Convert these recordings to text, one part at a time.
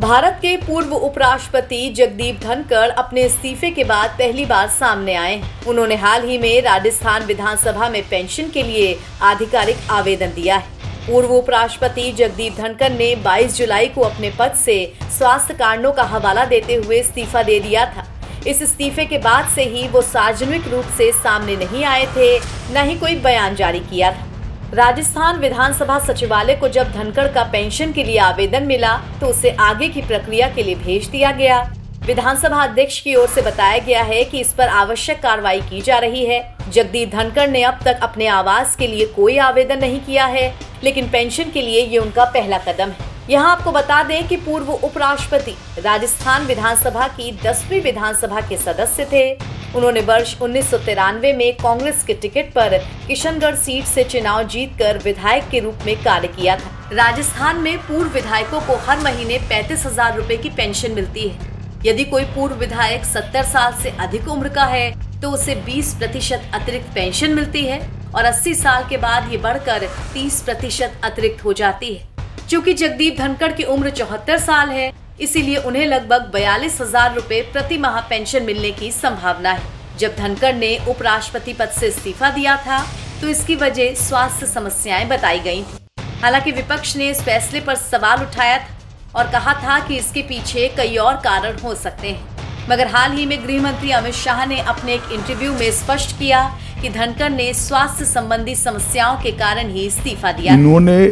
भारत के पूर्व उपराष्ट्रपति जगदीप धनखड़ अपने इस्तीफे के बाद पहली बार सामने आए। उन्होंने हाल ही में राजस्थान विधानसभा में पेंशन के लिए आधिकारिक आवेदन दिया है। पूर्व उपराष्ट्रपति जगदीप धनखड़ ने 22 जुलाई को अपने पद से स्वास्थ्य कारणों का हवाला देते हुए इस्तीफा दे दिया था। इस इस्तीफे के बाद से ही वो सार्वजनिक रूप से सामने नहीं आए थे, न ही कोई बयान जारी किया था। राजस्थान विधानसभा सचिवालय को जब धनखड़ का पेंशन के लिए आवेदन मिला तो उसे आगे की प्रक्रिया के लिए भेज दिया गया। विधानसभा अध्यक्ष की ओर से बताया गया है कि इस पर आवश्यक कार्रवाई की जा रही है। जगदीप धनखड़ ने अब तक अपने आवास के लिए कोई आवेदन नहीं किया है, लेकिन पेंशन के लिए ये उनका पहला कदम है। यहाँ आपको बता दें कि पूर्व उपराष्ट्रपति राजस्थान विधानसभा की 10वीं विधानसभा के सदस्य थे। उन्होंने वर्ष 1993 में कांग्रेस के टिकट पर किशनगढ़ सीट से चुनाव जीतकर विधायक के रूप में कार्य किया था। राजस्थान में पूर्व विधायकों को हर महीने 35,000 रुपए की पेंशन मिलती है। यदि कोई पूर्व विधायक 70 साल से अधिक उम्र का है तो उसे 20% अतिरिक्त पेंशन मिलती है और 80 साल के बाद ये बढ़कर 30% अतिरिक्त हो जाती है। चूँकि जगदीप धनखड़ की उम्र 74 साल है, इसीलिए उन्हें लगभग 42,000 रुपए प्रति माह पेंशन मिलने की संभावना है। जब धनखड़ ने उपराष्ट्रपति पद से इस्तीफा दिया था तो इसकी वजह स्वास्थ्य समस्याएं बताई गई थी। हालांकि विपक्ष ने इस फैसले पर सवाल उठाया था और कहा था कि इसके पीछे कई और कारण हो सकते हैं, मगर हाल ही में गृह मंत्री अमित शाह ने अपने एक इंटरव्यू में स्पष्ट किया कि धनखड़ ने स्वास्थ्य संबंधी समस्याओं के कारण ही इस्तीफा दिया। इन्होंने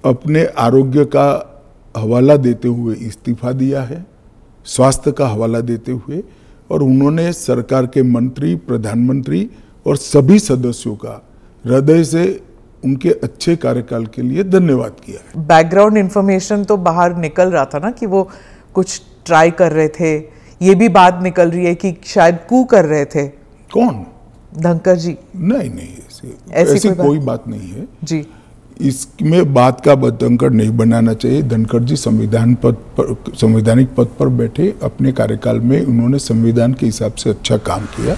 अपने आरोग्य का हवाला देते हुए इस्तीफा दिया है, स्वास्थ्य का हवाला देते हुए, और उन्होंने सरकार के मंत्री, प्रधानमंत्री और सभी सदस्यों का हृदय से उनके अच्छे कार्यकाल के लिए धन्यवाद किया है। बैकग्राउंड इन्फॉर्मेशन तो बाहर निकल रहा था ना कि वो कुछ ट्राई कर रहे थे, ये भी बात निकल रही है कि शायद कू कर रहे थे। कौन? धनखड़ जी? नहीं, ऐसी कोई बात नहीं है जी। इसमें बात का धनखड़ नहीं बनाना चाहिए। धनखड़ जी संवैधानिक पद पर बैठे, अपने कार्यकाल में उन्होंने संविधान के हिसाब से अच्छा काम किया।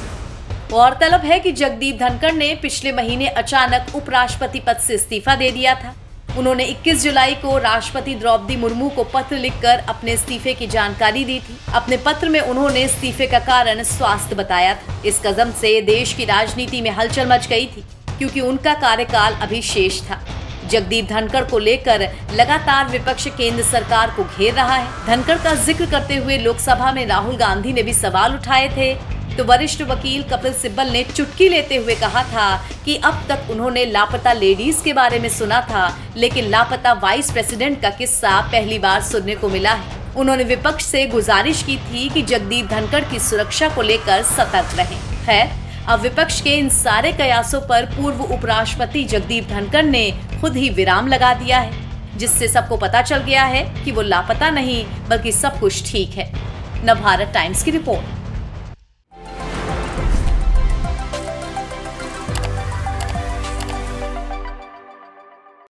गौरतलब है कि जगदीप धनखड़ ने पिछले महीने अचानक उपराष्ट्रपति पद से इस्तीफा दे दिया था। उन्होंने 21 जुलाई को राष्ट्रपति द्रौपदी मुर्मू को पत्र लिखकर अपने इस्तीफे की जानकारी दी थी। अपने पत्र में उन्होंने इस्तीफे का कारण स्वास्थ्य बताया था। इस कदम से देश की राजनीति में हलचल मच गई थी, क्योंकि उनका कार्यकाल अभी शेष था। जगदीप धनखड़ को लेकर लगातार विपक्ष केंद्र सरकार को घेर रहा है। धनखड़ का जिक्र करते हुए लोकसभा में राहुल गांधी ने भी सवाल उठाए थे, तो वरिष्ठ वकील कपिल सिब्बल ने चुटकी लेते हुए कहा था कि अब तक उन्होंने लापता लेडीज के बारे में सुना था, लेकिन लापता वाइस प्रेसिडेंट का किस्सा पहली बार सुनने को मिला है। उन्होंने विपक्ष से गुजारिश की थी कि जगदीप धनखड़ की सुरक्षा को लेकर सतर्क रहें। खैर, अब विपक्ष के इन सारे कयासों पर पूर्व उपराष्ट्रपति जगदीप धनखड़ ने खुद ही विराम लगा दिया है, जिससे सबको पता चल गया है कि वो लापता नहीं बल्कि सब कुछ ठीक है। नवभारत टाइम्स की रिपोर्ट।